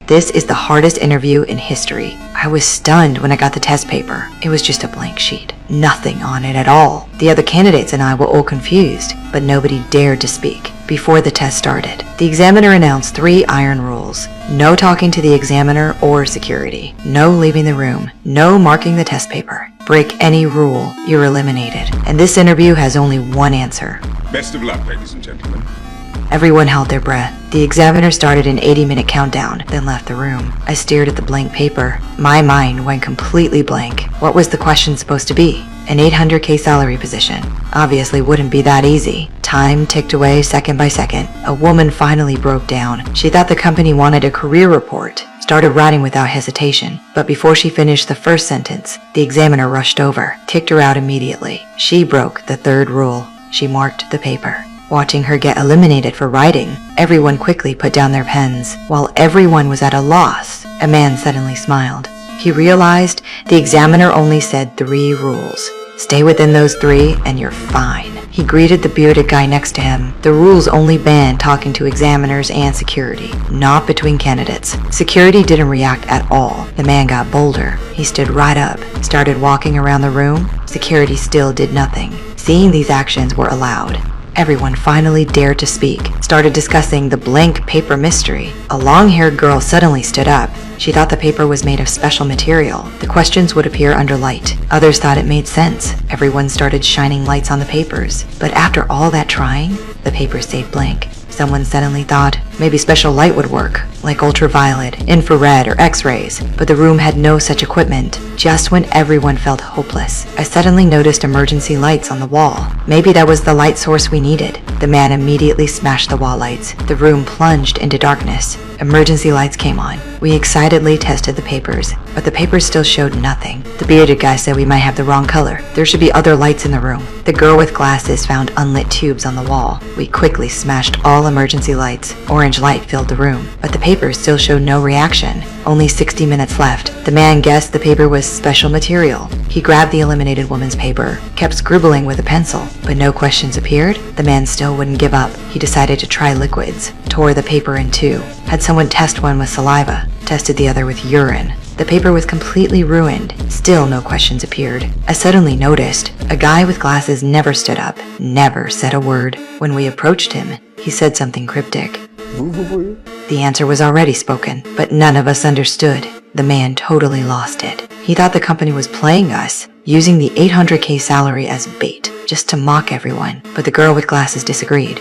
This is the hardest interview in history. I was stunned when I got the test paper. It was just a blank sheet. Nothing on it at all. The other candidates and I were all confused, but nobody dared to speak. Before the test started, the examiner announced 3 iron rules. No talking to the examiner or security. No leaving the room. No marking the test paper. Break any rule, you're eliminated. And this interview has only one answer. Best of luck, ladies and gentlemen. Everyone held their breath. The examiner started an 80-minute countdown, then left the room. I stared at the blank paper. My mind went completely blank. What was the question supposed to be? An $800K salary position. Obviously wouldn't be that easy. Time ticked away second by second. A woman finally broke down. She thought the company wanted a career report. Started writing without hesitation. But before she finished the first sentence, the examiner rushed over, kicked her out immediately. She broke the 3rd rule. She marked the paper. Watching her get eliminated for writing, everyone quickly put down their pens. While everyone was at a loss, a man suddenly smiled. He realized the examiner only said 3 rules. Stay within those 3 and you're fine. He greeted the bearded guy next to him. The rules only banned talking to examiners and security, not between candidates. Security didn't react at all. The man got bolder. He stood right up, started walking around the room. Security still did nothing. Seeing these actions were allowed. Everyone finally dared to speak, started discussing the blank paper mystery. A long-haired girl suddenly stood up. She thought the paper was made of special material. The questions would appear under light. Others thought it made sense. Everyone started shining lights on the papers. But after all that trying, the paper stayed blank. Someone suddenly thought maybe special light would work, like ultraviolet, infrared, or x-rays, but the room had no such equipment. Just when everyone felt hopeless, I suddenly noticed emergency lights on the wall. Maybe that was the light source we needed. The man immediately smashed the wall lights. The room plunged into darkness. Emergency lights came on. We excitedly tested the papers, but the papers still showed nothing. The bearded guy said we might have the wrong color. There should be other lights in the room. The girl with glasses found unlit tubes on the wall. We quickly smashed all emergency lights. Orange light filled the room, but the papers still showed no reaction. Only 60 minutes left. The man guessed the paper was special material. He grabbed the eliminated woman's paper, kept scribbling with a pencil, but no questions appeared. The man still wouldn't give up. He decided to try liquids, tore the paper in 2. Had someone test one with saliva, tested the other with urine. The paper was completely ruined. Still no questions appeared. I suddenly noticed a guy with glasses never stood up, never said a word. When we approached him, he said something cryptic. The answer was already spoken, but none of us understood. The man totally lost it. He thought the company was playing us, using the $800K salary as bait, just to mock everyone. But the girl with glasses disagreed.